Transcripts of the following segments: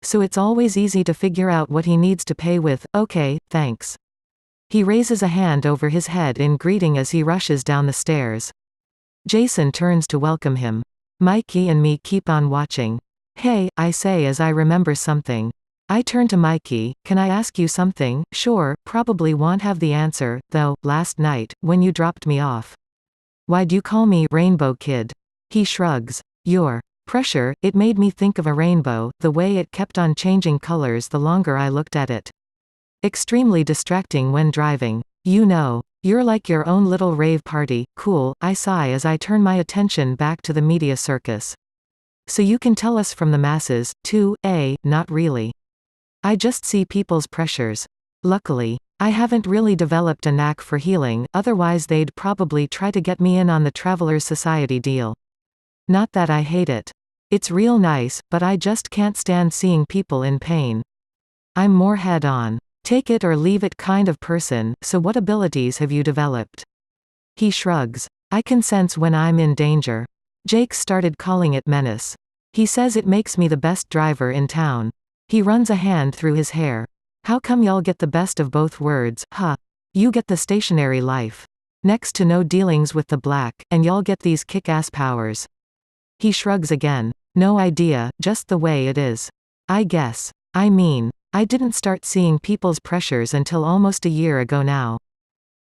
So it's always easy to figure out what he needs to pay with. Okay, thanks. He raises a hand over his head in greeting as he rushes down the stairs. Jason turns to welcome him. Mikey and me keep on watching. Hey, I say as I remember something. I turn to Mikey. Can I ask you something? Sure, probably won't have the answer, though. Last night, when you dropped me off. Why'd you call me Rainbow Kid? He shrugs. Your pressure, it made me think of a rainbow, the way it kept on changing colors the longer I looked at it. Extremely distracting when driving. You know. You're like your own little rave party. Cool, I sigh as I turn my attention back to the media circus. So you can tell us from the masses, too? Not really. I just see people's pressures. Luckily, I haven't really developed a knack for healing, otherwise they'd probably try to get me in on the Travelers Society deal. Not that I hate it. It's real nice, but I just can't stand seeing people in pain. I'm more head-on. Take it or leave it kind of person, so what abilities have you developed? He shrugs. I can sense when I'm in danger. Jake started calling it menace. He says it makes me the best driver in town. He runs a hand through his hair. How come y'all get the best of both worlds, huh? You get the stationary life. Next to no dealings with the black, and y'all get these kick-ass powers. He shrugs again. No idea, just the way it is. I guess. I mean, I didn't start seeing people's pressures until almost a year ago now.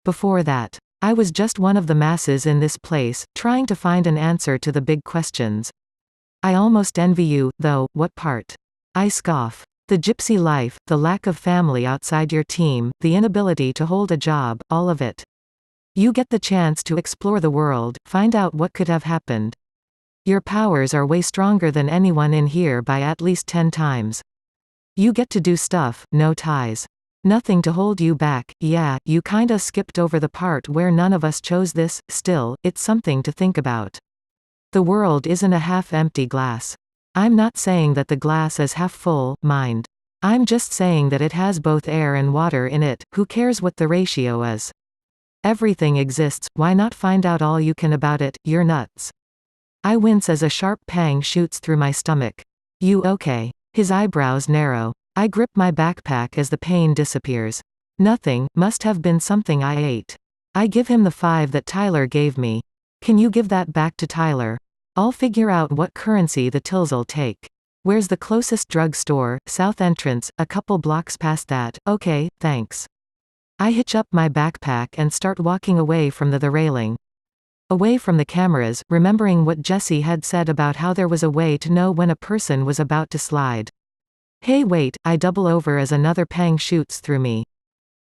Before that, I was just one of the masses in this place, trying to find an answer to the big questions. I almost envy you, though. What part? I scoff. The gypsy life, the lack of family outside your team, the inability to hold a job, all of it. You get the chance to explore the world, find out what could have happened. Your powers are way stronger than anyone in here by at least 10 times. You get to do stuff, no ties. Nothing to hold you back. Yeah, you kinda skipped over the part where none of us chose this. Still, it's something to think about. The world isn't a half-empty glass. I'm not saying that the glass is half full, mind. I'm just saying that it has both air and water in it. Who cares what the ratio is? Everything exists, why not find out all you can about it? You're nuts. I wince as a sharp pang shoots through my stomach. You okay? His eyebrows narrow. I grip my backpack as the pain disappears. Nothing, must have been something I ate. I give him the 5 that Tyler gave me. Can you give that back to Tyler? I'll figure out what currency the tills'll take. Where's the closest drug store? South entrance, a couple blocks past that. Okay, thanks. I hitch up my backpack and start walking away from the railing. Away from the cameras, remembering what Jesse had said about how there was a way to know when a person was about to slide. Hey wait, I double over as another pang shoots through me.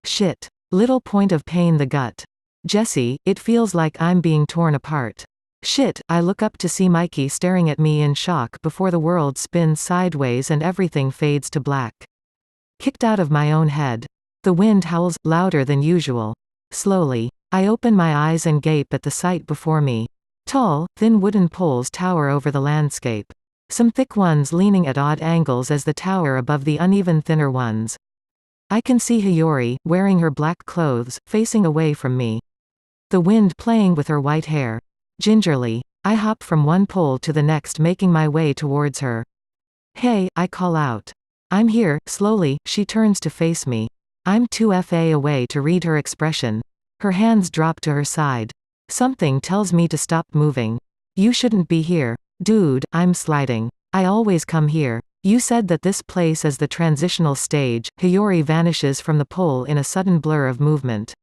Shit. Little point of pain the gut. Jesse, it feels like I'm being torn apart. Shit, I look up to see Mikey staring at me in shock before the world spins sideways and everything fades to black. Kicked out of my own head. The wind howls, louder than usual. Slowly, I open my eyes and gape at the sight before me. Tall, thin wooden poles tower over the landscape. Some thick ones leaning at odd angles as the tower above the uneven thinner ones. I can see Hiyori, wearing her black clothes, facing away from me. The wind playing with her white hair. Gingerly, I hop from one pole to the next, making my way towards her. Hey, I call out. I'm here. Slowly, she turns to face me. I'm too far away to read her expression. Her hands drop to her side. Something tells me to stop moving. You shouldn't be here. Dude, I'm sliding. I always come here. You said that this place is the transitional stage. Hiyori vanishes from the pole in a sudden blur of movement.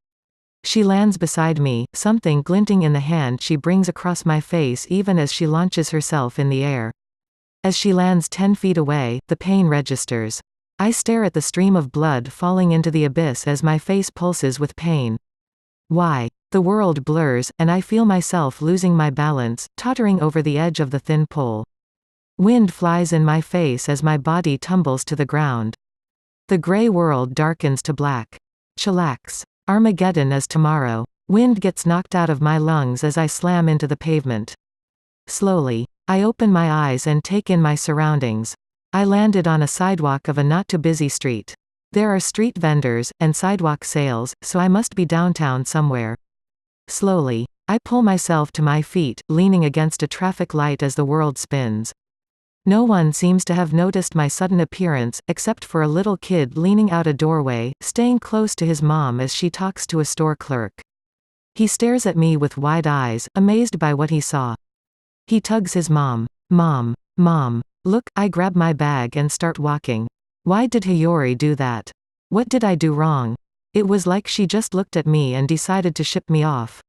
She lands beside me, something glinting in the hand she brings across my face even as she launches herself in the air. As she lands 10 feet away, the pain registers. I stare at the stream of blood falling into the abyss as my face pulses with pain. Why? The world blurs, and I feel myself losing my balance, tottering over the edge of the thin pole. Wind flies in my face as my body tumbles to the ground. The gray world darkens to black. Chillax. Armageddon is tomorrow. Wind gets knocked out of my lungs as I slam into the pavement. Slowly, I open my eyes and take in my surroundings. I landed on a sidewalk of a not-too-busy street. There are street vendors, and sidewalk sales, so I must be downtown somewhere. Slowly, I pull myself to my feet, leaning against a traffic light as the world spins. No one seems to have noticed my sudden appearance, except for a little kid leaning out a doorway, staying close to his mom as she talks to a store clerk. He stares at me with wide eyes, amazed by what he saw. He tugs his mom. Mom. Mom. Look, I grab my bag and start walking. Why did Hiyori do that? What did I do wrong? It was like she just looked at me and decided to ship me off.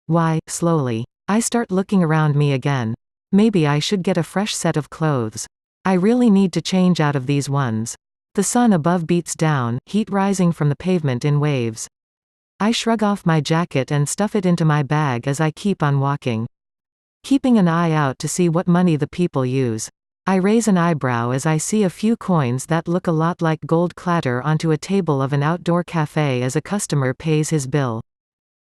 Why? Slowly. I start looking around me again. Maybe I should get a fresh set of clothes. I really need to change out of these ones. The sun above beats down, heat rising from the pavement in waves. I shrug off my jacket and stuff it into my bag as I keep on walking. Keeping an eye out to see what money the people use. I raise an eyebrow as I see a few coins that look a lot like gold clatter onto a table of an outdoor cafe as a customer pays his bill.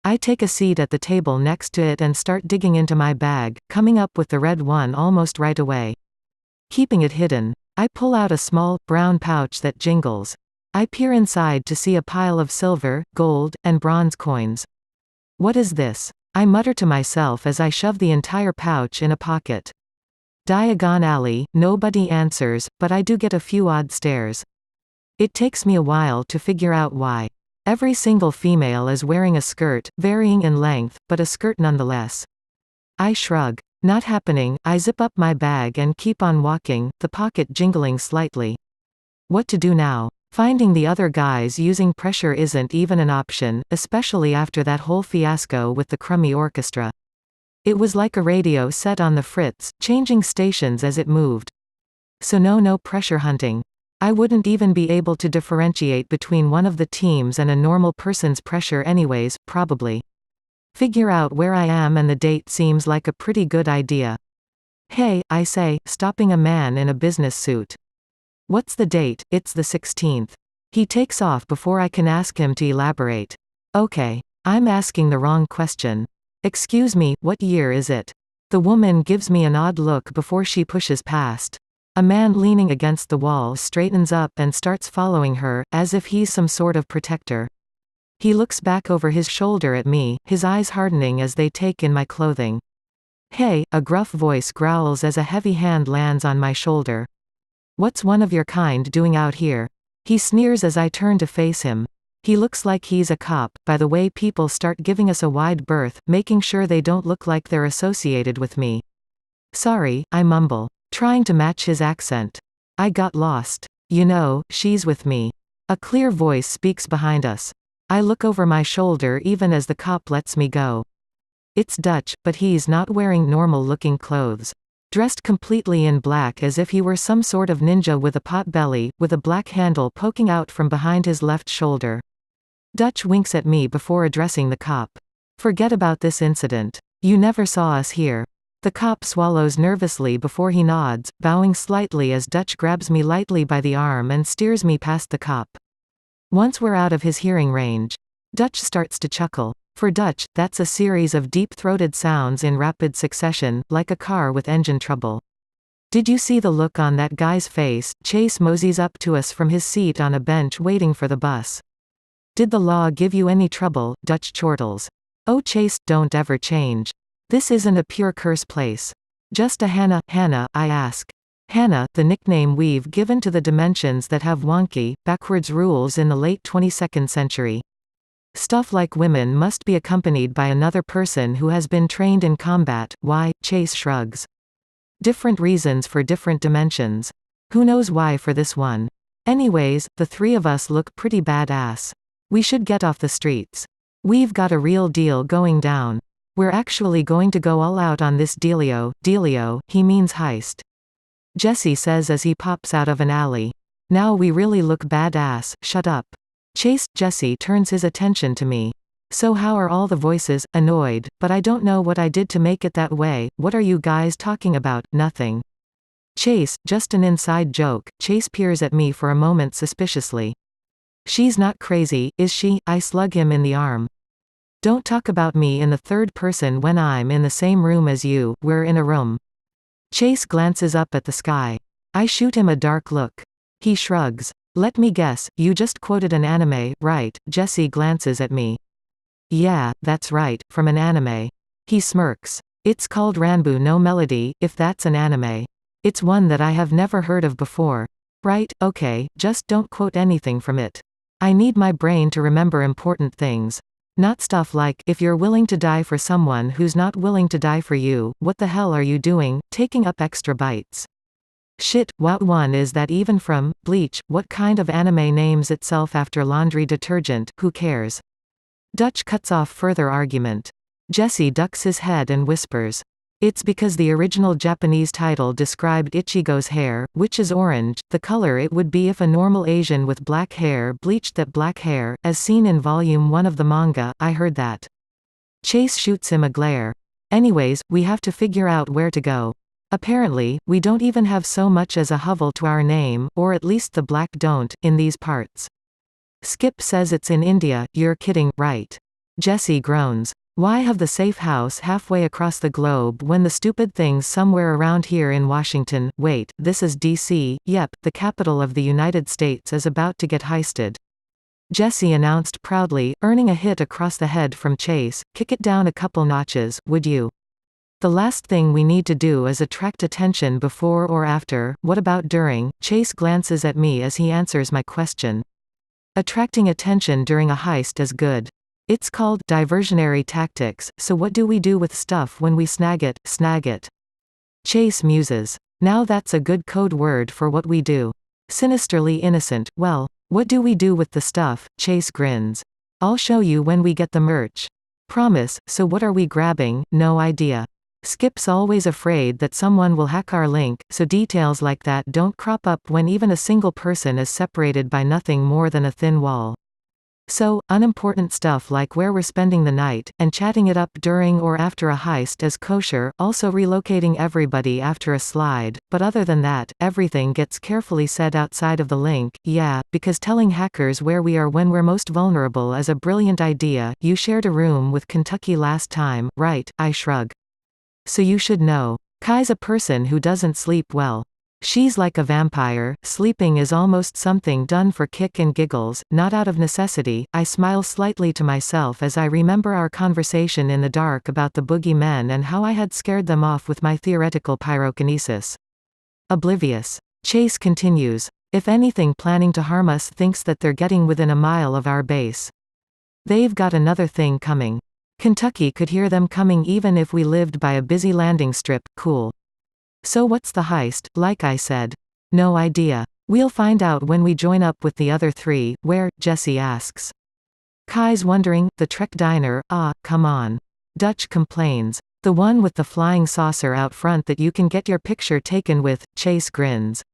I take a seat at the table next to it and start digging into my bag, coming up with the red one almost right away. Keeping it hidden, I pull out a small, brown pouch that jingles. I peer inside to see a pile of silver, gold, and bronze coins. What is this? I mutter to myself as I shove the entire pouch in a pocket. Diagon Alley, nobody answers, but I do get a few odd stares. It takes me a while to figure out why. Every single female is wearing a skirt, varying in length, but a skirt nonetheless. I shrug. Not happening. I zip up my bag and keep on walking, the pocket jingling slightly. What to do now? Finding the other guys using pressure isn't even an option, especially after that whole fiasco with the crummy orchestra. It was like a radio set on the fritz, changing stations as it moved. So no pressure hunting. I wouldn't even be able to differentiate between one of the teams and a normal person's pressure anyways, probably. Figure out where I am and the date seems like a pretty good idea. Hey, I say, stopping a man in a business suit. What's the date? It's the 16th. He takes off before I can ask him to elaborate. Okay. I'm asking the wrong question. Excuse me, what year is it? The woman gives me an odd look before she pushes past. A man leaning against the wall straightens up and starts following her, as if he's some sort of protector. He looks back over his shoulder at me, his eyes hardening as they take in my clothing. Hey, a gruff voice growls as a heavy hand lands on my shoulder. What's one of your kind doing out here? He sneers as I turn to face him. He looks like he's a cop, by the way people start giving us a wide berth, making sure they don't look like they're associated with me. Sorry, I mumble, trying to match his accent. I got lost. You know, she's with me. A clear voice speaks behind us. I look over my shoulder even as the cop lets me go. It's Dutch, but he's not wearing normal-looking clothes. Dressed completely in black as if he were some sort of ninja with a pot belly, with a black handle poking out from behind his left shoulder. Dutch winks at me before addressing the cop. Forget about this incident. You never saw us here. The cop swallows nervously before he nods, bowing slightly as Dutch grabs me lightly by the arm and steers me past the cop. Once we're out of his hearing range, Dutch starts to chuckle. For Dutch, that's a series of deep-throated sounds in rapid succession, like a car with engine trouble. Did you see the look on that guy's face? Chase moseys up to us from his seat on a bench waiting for the bus. Did the law give you any trouble? Dutch chortles. Oh Chase, don't ever change. This isn't a pure curse place. Just a Hannah, I ask. Hannah, the nickname we've given to the dimensions that have wonky, backwards rules in the late 22nd century. Stuff like women must be accompanied by another person who has been trained in combat. Why? Chase shrugs. Different reasons for different dimensions. Who knows why for this one? Anyways, the three of us look pretty badass. We should get off the streets. We've got a real deal going down. We're actually going to go all out on this dealio. Dealio, he means heist. Jesse says as he pops out of an alley. Now we really look badass. Shut up. Chase. Jesse turns his attention to me. So how are all the voices? Annoyed, but I don't know what I did to make it that way. What are you guys talking about? Nothing. Chase, just an inside joke. Chase peers at me for a moment suspiciously. She's not crazy, is she? I slug him in the arm. Don't talk about me in the third person when I'm in the same room as you. We're in a room. Chase glances up at the sky. I shoot him a dark look. He shrugs. Let me guess, you just quoted an anime, right? Jesse glances at me. Yeah, that's right, from an anime. He smirks. It's called Ranbu no Melody, if that's an anime. It's one that I have never heard of before. Right, okay, just don't quote anything from it. I need my brain to remember important things. Not stuff like, if you're willing to die for someone who's not willing to die for you, what the hell are you doing, taking up extra bytes? Shit, what one is that even from? Bleach, what kind of anime names itself after laundry detergent, who cares? Dutch cuts off further argument. Jesse ducks his head and whispers. It's because the original Japanese title described Ichigo's hair, which is orange, the color it would be if a normal Asian with black hair bleached that black hair, as seen in volume 1 of the manga. I heard that. Chase shoots him a glare. Anyways, we have to figure out where to go. Apparently, we don't even have so much as a hovel to our name, or at least the black don't, in these parts. Skip says it's in India. You're kidding, right? Jesse groans. Why have the safe house halfway across the globe when the stupid thing's somewhere around here in Washington? Wait, this is DC, yep, the capital of the United States is about to get heisted. Jesse announced proudly, earning a hit across the head from Chase. Kick it down a couple notches, would you? The last thing we need to do is attract attention before or after. What about during? Chase glances at me as he answers my question. Attracting attention during a heist is good. It's called diversionary tactics, so what do we do with stuff when we snag it? Snag it. Chase muses. Now that's a good code word for what we do. Sinisterly innocent. Well, what do we do with the stuff? Chase grins. I'll show you when we get the merch. Promise. So what are we grabbing? No idea. Skip's always afraid that someone will hack our link, so details like that don't crop up when even a single person is separated by nothing more than a thin wall. So, unimportant stuff like where we're spending the night, and chatting it up during or after a heist is kosher, also relocating everybody after a slide, but other than that, everything gets carefully said outside of the link. Yeah, because telling hackers where we are when we're most vulnerable is a brilliant idea. You shared a room with Kentucky last time, right? I shrug. So you should know. Kai's a person who doesn't sleep well. She's like a vampire. Sleeping is almost something done for kick and giggles, not out of necessity. I smile slightly to myself as I remember our conversation in the dark about the boogeymen and how I had scared them off with my theoretical pyrokinesis. Oblivious. Chase continues. If anything planning to harm us thinks that they're getting within a mile of our base. They've got another thing coming. Kentucky could hear them coming even if we lived by a busy landing strip. Cool. So what's the heist? Like I said. No idea. We'll find out when we join up with the other three. Where? Jesse asks. Kai's wondering. The Trek diner. Ah, come on. Dutch complains. The one with the flying saucer out front that you can get your picture taken with. Chase grins.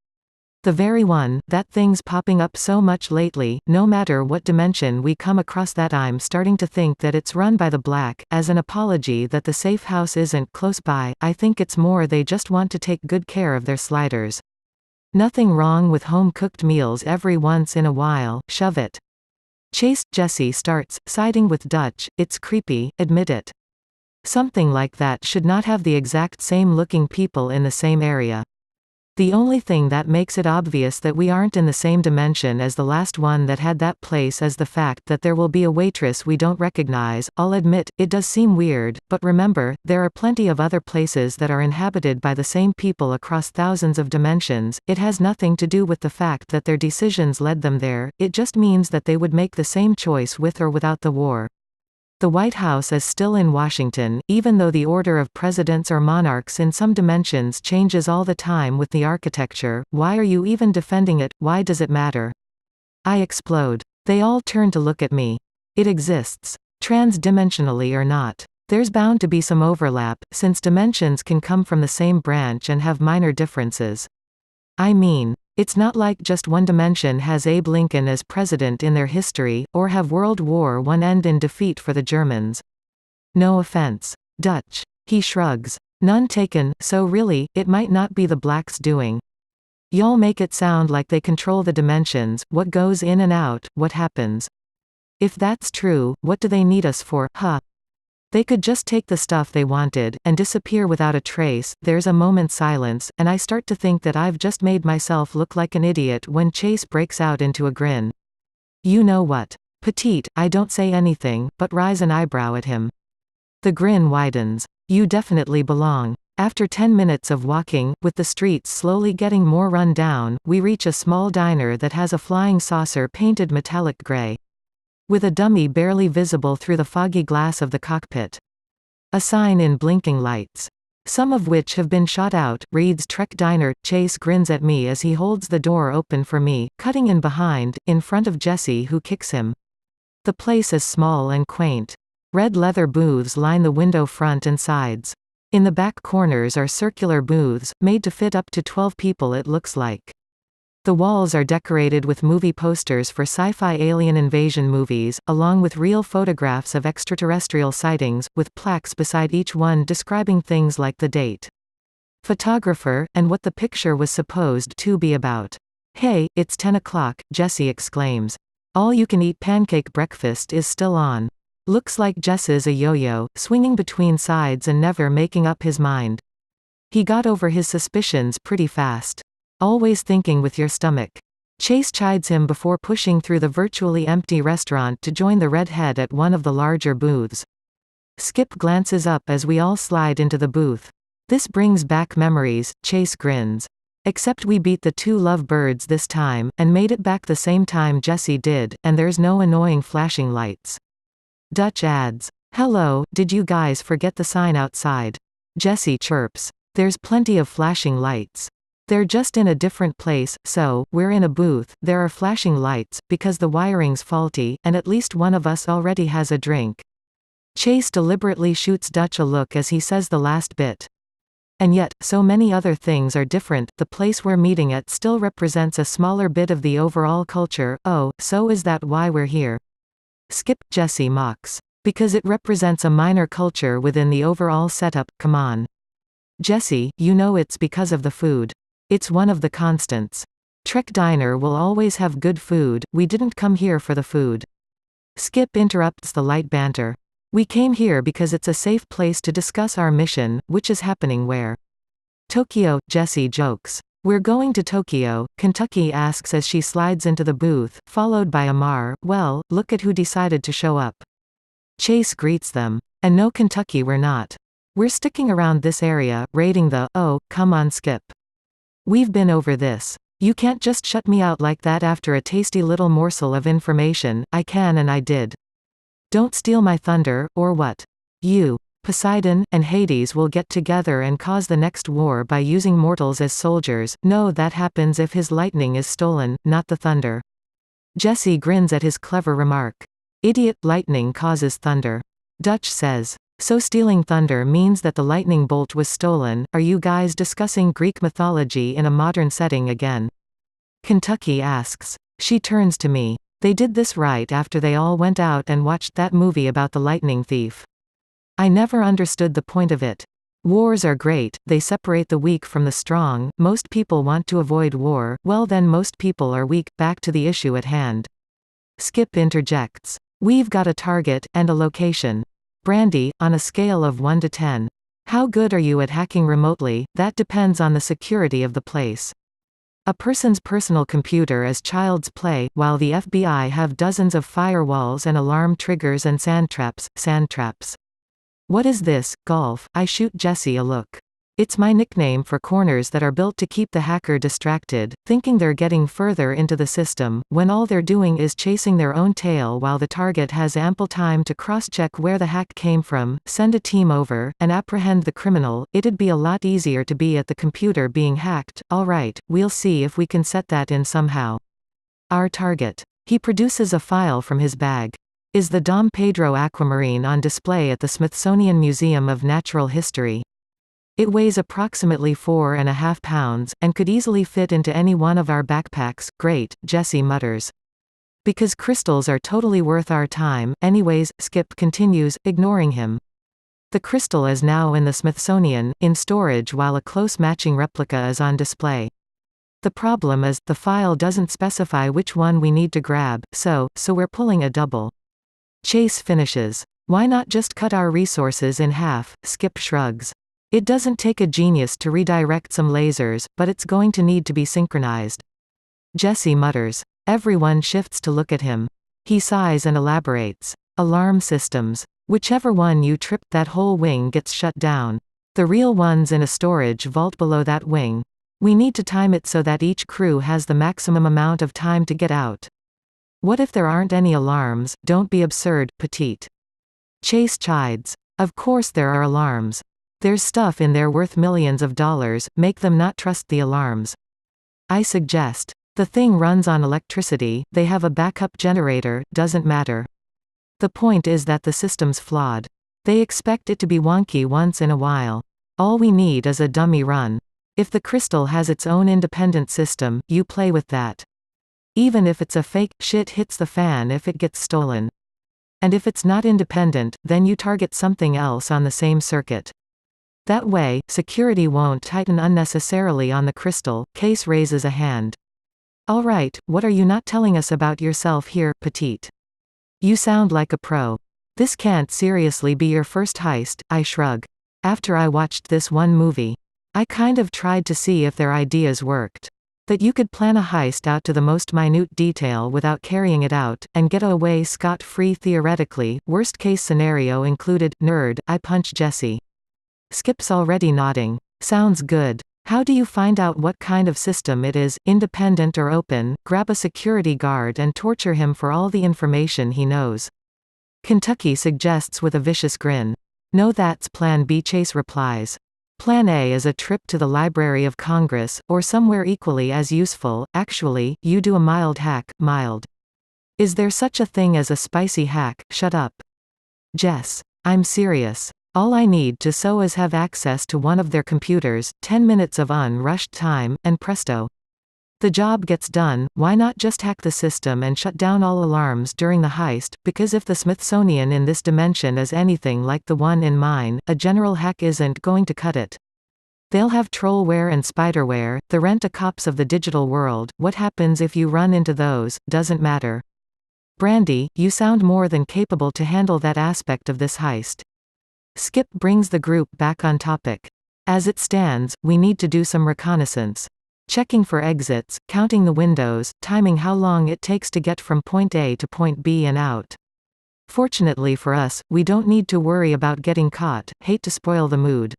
The very one. That thing's popping up so much lately. No matter what dimension we come across that, I'm starting to think that it's run by the Black. As an apology that the safe house isn't close by, I think it's more they just want to take good care of their sliders. Nothing wrong with home-cooked meals every once in a while. Shove it. Chase. Jesse starts, siding with Dutch. It's creepy, admit it. Something like that should not have the exact same looking people in the same area. The only thing that makes it obvious that we aren't in the same dimension as the last one that had that place is the fact that there will be a waitress we don't recognize. I'll admit, it does seem weird, but remember, there are plenty of other places that are inhabited by the same people across thousands of dimensions. It has nothing to do with the fact that their decisions led them there, it just means that they would make the same choice with or without the war. The White House is still in Washington, even though the order of presidents or monarchs in some dimensions changes all the time with the architecture. Why are you even defending it? Why does it matter? I explode. They all turn to look at me. It exists. Trans-dimensionally or not. There's bound to be some overlap, since dimensions can come from the same branch and have minor differences. I mean, it's not like just one dimension has Abe Lincoln as president in their history, or have World War I end in defeat for the Germans. No offense. Dutch. He shrugs. None taken. So really, it might not be the Blacks' doing. Y'all make it sound like they control the dimensions, what goes in and out, what happens. If that's true, what do they need us for? Huh. They could just take the stuff they wanted, and disappear without a trace. There's a moment's silence, and I start to think that I've just made myself look like an idiot when Chase breaks out into a grin. You know what? Petite. I don't say anything, but raise an eyebrow at him. The grin widens. You definitely belong. After 10 minutes of walking, with the streets slowly getting more run down, we reach a small diner that has a flying saucer painted metallic gray, with a dummy barely visible through the foggy glass of the cockpit. A sign in blinking lights, some of which have been shot out, reads Trek Diner. Chase grins at me as he holds the door open for me, cutting in behind, in front of Jesse, who kicks him. The place is small and quaint. Red leather booths line the window front and sides. In the back corners are circular booths, made to fit up to 12 people it looks like. The walls are decorated with movie posters for sci-fi alien invasion movies, along with real photographs of extraterrestrial sightings, with plaques beside each one describing things like the date, photographer, and what the picture was supposed to be about. "Hey, it's 10 o'clock, Jesse exclaims. All-you-can-eat pancake breakfast is still on. Looks like Jess is a yo-yo, swinging between sides and never making up his mind. He got over his suspicions pretty fast. Always thinking with your stomach." Chase chides him before pushing through the virtually empty restaurant to join the redhead at one of the larger booths. Skip glances up as we all slide into the booth. "This brings back memories," Chase grins. "Except we beat the two lovebirds this time, and made it back the same time Jesse did, and there's no annoying flashing lights." Dutch adds, "Hello, did you guys forget the sign outside?" Jesse chirps, "There's plenty of flashing lights. They're just in a different place, so, we're in a booth, there are flashing lights, because the wiring's faulty, and at least one of us already has a drink." Chase deliberately shoots Dutch a look as he says the last bit. "And yet, so many other things are different. The place we're meeting at still represents a smaller bit of the overall culture. Oh, so is that why we're here?" "Skip," Jesse mocks. "Because it represents a minor culture within the overall setup, come on." "Jesse, you know it's because of the food. It's one of the constants. Trek Diner will always have good food, we didn't come here for the food." Skip interrupts the light banter. "We came here because it's a safe place to discuss our mission, which is happening where?" "Tokyo," Jesse jokes. "We're going to Tokyo," Kentucky asks as she slides into the booth, followed by Amar. "Well, look at who decided to show up." Chase greets them. "And no, Kentucky, we're not. We're sticking around this area, raiding the, oh, come on Skip. We've been over this. You can't just shut me out like that after a tasty little morsel of information. I can and I did. Don't steal my thunder, or what? You, Poseidon, and Hades will get together and cause the next war by using mortals as soldiers. No, that happens if his lightning is stolen, not the thunder." Jesse grins at his clever remark. "Idiot, lightning causes thunder." Dutch says, "So stealing thunder means that the lightning bolt was stolen. Are you guys discussing Greek mythology in a modern setting again?" Kentucky asks. She turns to me. "They did this right after they all went out and watched that movie about the lightning thief. I never understood the point of it. Wars are great, they separate the weak from the strong. Most people want to avoid war, well then most people are weak. Back to the issue at hand." Skip interjects. "We've got a target, and a location. Brandee, on a scale of 1 to 10. How good are you at hacking remotely? That depends on the security of the place. A person's personal computer is child's play, while the FBI have dozens of firewalls and alarm triggers and sandtraps. What is this, golf?" I shoot Jesse a look. It's my nickname for corners that are built to keep the hacker distracted, thinking they're getting further into the system, when all they're doing is chasing their own tail while the target has ample time to cross-check where the hack came from, send a team over, and apprehend the criminal. It'd be a lot easier to be at the computer being hacked. Alright, we'll see if we can set that in somehow. Our target. He produces a file from his bag. Is the Dom Pedro aquamarine on display at the Smithsonian Museum of Natural History. It weighs approximately 4.5 pounds, and could easily fit into any one of our backpacks. Great, Jesse mutters. Because crystals are totally worth our time. Anyways, Skip continues, ignoring him. The crystal is now in the Smithsonian, in storage while a close matching replica is on display. The problem is, the file doesn't specify which one we need to grab, so we're pulling a double. Chase finishes. Why not just cut our resources in half? Skip shrugs. It doesn't take a genius to redirect some lasers, but it's going to need to be synchronized. Jesse mutters. Everyone shifts to look at him. He sighs and elaborates. Alarm systems. Whichever one you trip, that whole wing gets shut down. The real one's in a storage vault below that wing. We need to time it so that each crew has the maximum amount of time to get out. What if there aren't any alarms? Don't be absurd, Petite. Chase chides. Of course there are alarms. There's stuff in there worth millions of dollars, make them not trust the alarms. I suggest. The thing runs on electricity, they have a backup generator, doesn't matter. The point is that the system's flawed. They expect it to be wonky once in a while. All we need is a dummy run. If the crystal has its own independent system, you play with that. Even if it's a fake, shit hits the fan if it gets stolen. And if it's not independent, then you target something else on the same circuit. That way, security won't tighten unnecessarily on the crystal. Case raises a hand. Alright, what are you not telling us about yourself here, Petite? You sound like a pro. This can't seriously be your first heist, I shrug. After I watched this one movie, I kind of tried to see if their ideas worked. That you could plan a heist out to the most minute detail without carrying it out, and get away scot-free theoretically. Worst case scenario included, nerd, I punch Jesse. Skip's already nodding. Sounds good. How do you find out what kind of system it is, independent or open? Grab a security guard and torture him for all the information he knows. Kentucky suggests with a vicious grin. No, that's Plan B. Chase replies. Plan A is a trip to the Library of Congress, or somewhere equally as useful. Actually, you do a mild hack. Mild. Is there such a thing as a spicy hack? Shut up. Jess. I'm serious. All I need to so is have access to one of their computers, 10 minutes of unrushed time, and presto. The job gets done. Why not just hack the system and shut down all alarms during the heist? Because if the Smithsonian in this dimension is anything like the one in mine, a general hack isn't going to cut it. They'll have trollware and spiderware, the rent-a-cops of the digital world. What happens if you run into those, doesn't matter. Brandee, you sound more than capable to handle that aspect of this heist. Skip brings the group back on topic. As it stands, we need to do some reconnaissance. Checking for exits, counting the windows, timing how long it takes to get from point A to point B and out. Fortunately for us, we don't need to worry about getting caught. Hate to spoil the mood.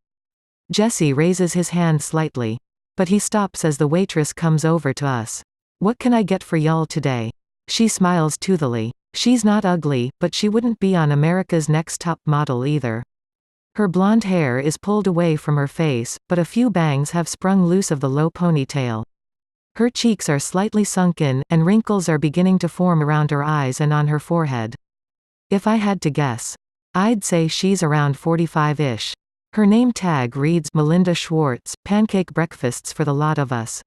Jesse raises his hand slightly. But he stops as the waitress comes over to us. What can I get for y'all today? She smiles toothily. She's not ugly, but she wouldn't be on America's Next Top Model either. Her blonde hair is pulled away from her face, but a few bangs have sprung loose of the low ponytail. Her cheeks are slightly sunken, and wrinkles are beginning to form around her eyes and on her forehead. If I had to guess, I'd say she's around 45-ish. Her name tag reads Melinda Schwartz, pancake breakfasts for the lot of us.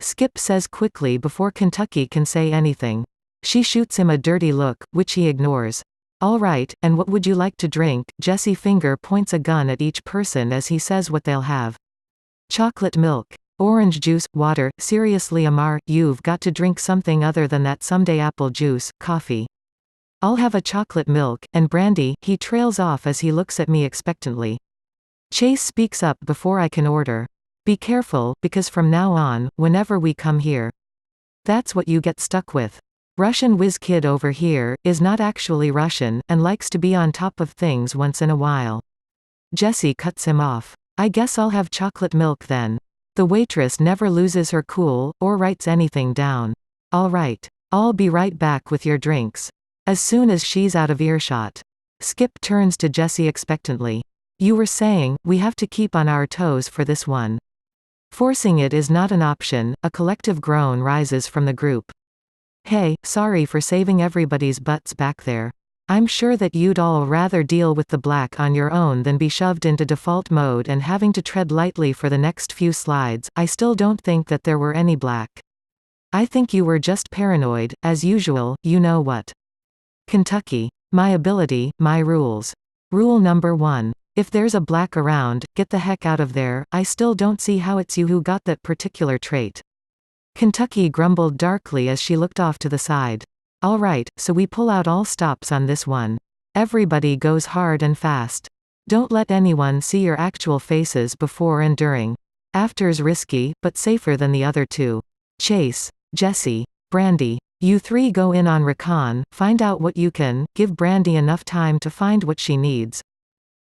Skip says quickly before Kentucky can say anything. She shoots him a dirty look, which he ignores. All right, and what would you like to drink? Jesse finger points a gun at each person as he says what they'll have. Chocolate milk. Orange juice, water. Seriously Amar, you've got to drink something other than that someday. Apple juice, coffee. I'll have a chocolate milk, and brandy. He trails off as he looks at me expectantly. Chase speaks up before I can order. Be careful, because from now on, whenever we come here, that's what you get stuck with. Russian whiz kid over here is not actually Russian, and likes to be on top of things once in a while. Jesse cuts him off. I guess I'll have chocolate milk then. The waitress never loses her cool, or writes anything down. All right. I'll be right back with your drinks. As soon as she's out of earshot. Skip turns to Jesse expectantly. You were saying, we have to keep on our toes for this one. Forcing it is not an option. A collective groan rises from the group. Hey, sorry for saving everybody's butts back there. I'm sure that you'd all rather deal with the black on your own than be shoved into default mode and having to tread lightly for the next few slides. I still don't think that there were any black. I think you were just paranoid, as usual. You know what? Kentucky. My ability, my rules. Rule number 1. If there's a black around, get the heck out of there. I still don't see how it's you who got that particular trait. Kentucky grumbled darkly as she looked off to the side. All right, so we pull out all stops on this one. Everybody goes hard and fast. Don't let anyone see your actual faces before and during. After's risky, but safer than the other two. Chase, Jesse, Brandee. You three go in on recon, find out what you can, give Brandee enough time to find what she needs.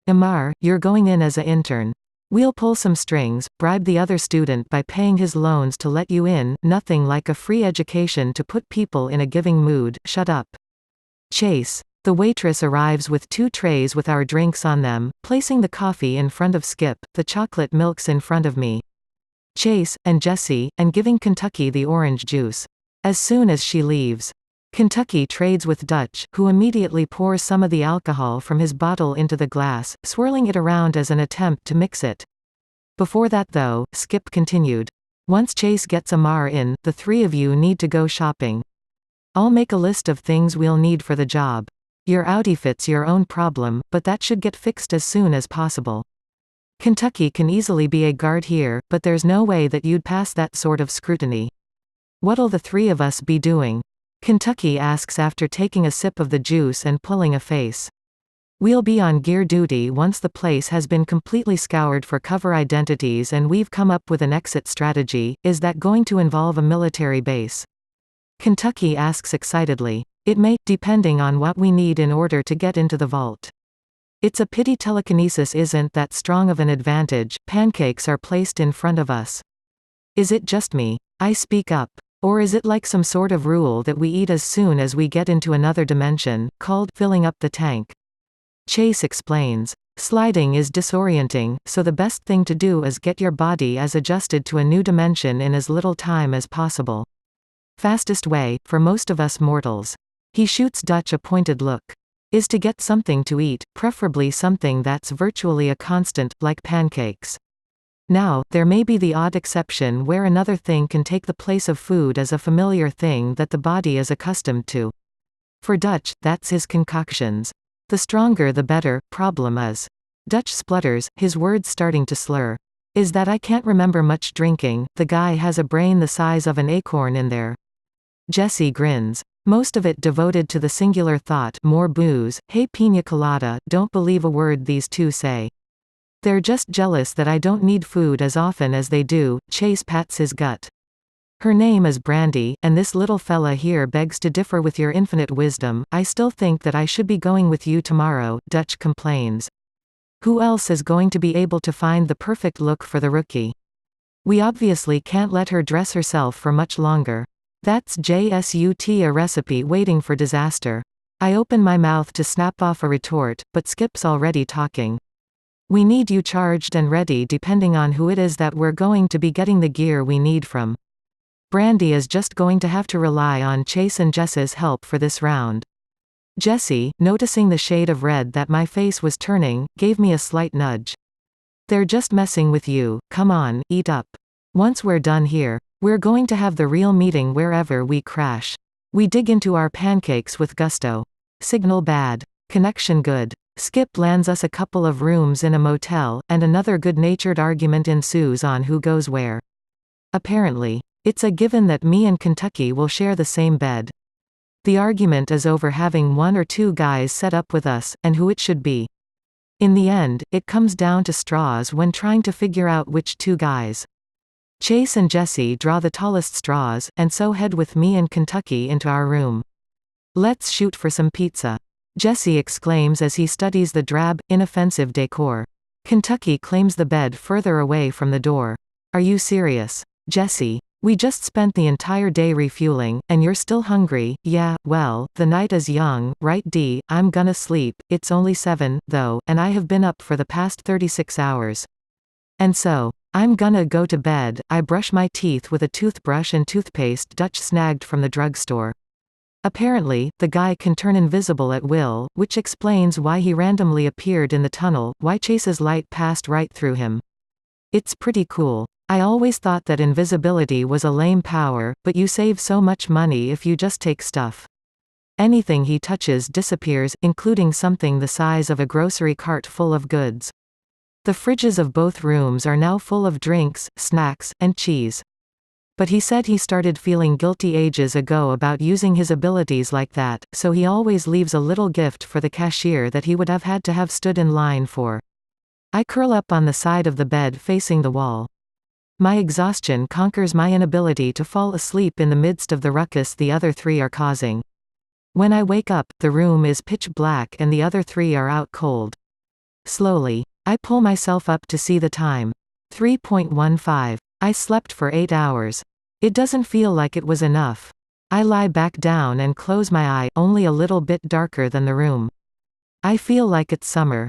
Amar, you're going in as a intern. We'll pull some strings, bribe the other student by paying his loans to let you in, nothing like a free education to put people in a giving mood. Shut up. Chase. The waitress arrives with 2 trays with our drinks on them, placing the coffee in front of Skip, the chocolate milks in front of me, Chase, and Jesse, and giving Kentucky the orange juice. As soon as she leaves, Kentucky trades with Dutch, who immediately pours some of the alcohol from his bottle into the glass, swirling it around as an attempt to mix it. Before that though, Skip continued. Once Chase gets Amar in, the 3 of you need to go shopping. I'll make a list of things we'll need for the job. Your outfit's your own problem, but that should get fixed as soon as possible. Kentucky can easily be a guard here, but there's no way that you'd pass that sort of scrutiny. What'll the 3 of us be doing? Kentucky asks after taking a sip of the juice and pulling a face. We'll be on gear duty once the place has been completely scoured for cover identities and we've come up with an exit strategy. Is that going to involve a military base? Kentucky asks excitedly. It may, depending on what we need in order to get into the vault. It's a pity telekinesis isn't that strong of an advantage. Pancakes are placed in front of us. Is it just me? I speak up. Or is it like some sort of rule that we eat as soon as we get into another dimension, called filling up the tank? Chase explains. Sliding is disorienting, so the best thing to do is get your body as adjusted to a new dimension in as little time as possible. Fastest way, for most of us mortals. He shoots Dutch a pointed look. Is to get something to eat, preferably something that's virtually a constant, like pancakes. Now, there may be the odd exception where another thing can take the place of food as a familiar thing that the body is accustomed to. For Dutch, that's his concoctions. The stronger the better. Problem is. Dutch splutters, his words starting to slur. Is that I can't remember much drinking, the guy has a brain the size of an acorn in there. Jesse grins. Most of it devoted to the singular thought, more booze. Hey piña colada, don't believe a word these 2 say. They're just jealous that I don't need food as often as they do. Chase pats his gut. Her name is Brandee, and this little fella here begs to differ with your infinite wisdom. I still think that I should be going with you tomorrow, Dutch complains. Who else is going to be able to find the perfect look for the rookie? We obviously can't let her dress herself for much longer. That's just a recipe waiting for disaster. I open my mouth to snap off a retort, but Skip's already talking. We need you charged and ready depending on who it is that we're going to be getting the gear we need from. Brandee is just going to have to rely on Chase and Jess's help for this round. Jesse, noticing the shade of red that my face was turning, gave me a slight nudge. They're just messing with you, come on, eat up. Once we're done here, we're going to have the real meeting wherever we crash. We dig into our pancakes with gusto. Signal bad. Connection good. Skip lands us a couple of rooms in a motel, and another good-natured argument ensues on who goes where. Apparently, it's a given that me and Kentucky will share the same bed. The argument is over having 1 or 2 guys set up with us, and who it should be. In the end, it comes down to straws when trying to figure out which 2 guys. Chase and Jesse draw the tallest straws, and so head with me and Kentucky into our room. Let's shoot for some pizza. Jesse exclaims as he studies the drab, inoffensive decor. Kentucky claims the bed further away from the door. Are you serious? Jesse. We just spent the entire day refueling, and you're still hungry. Yeah, well, the night is young, right D? I'm gonna sleep. It's only 7, though, and I have been up for the past 36 hours. And so, I'm gonna go to bed. I brush my teeth with a toothbrush and toothpaste Dutch snagged from the drugstore. Apparently, the guy can turn invisible at will, which explains why he randomly appeared in the tunnel, why Chase's light passed right through him. It's pretty cool. I always thought that invisibility was a lame power, but you save so much money if you just take stuff. Anything he touches disappears, including something the size of a grocery cart full of goods. The fridges of both rooms are now full of drinks, snacks, and cheese. But he said he started feeling guilty ages ago about using his abilities like that, so he always leaves a little gift for the cashier that he would have had to have stood in line for. I curl up on the side of the bed facing the wall. My exhaustion conquers my inability to fall asleep in the midst of the ruckus the other 3 are causing. When I wake up, the room is pitch black and the other 3 are out cold. Slowly. I pull myself up to see the time. 3:15. I slept for 8 hours. It doesn't feel like it was enough. I lie back down and close my eye, only a little bit darker than the room. I feel like it's summer.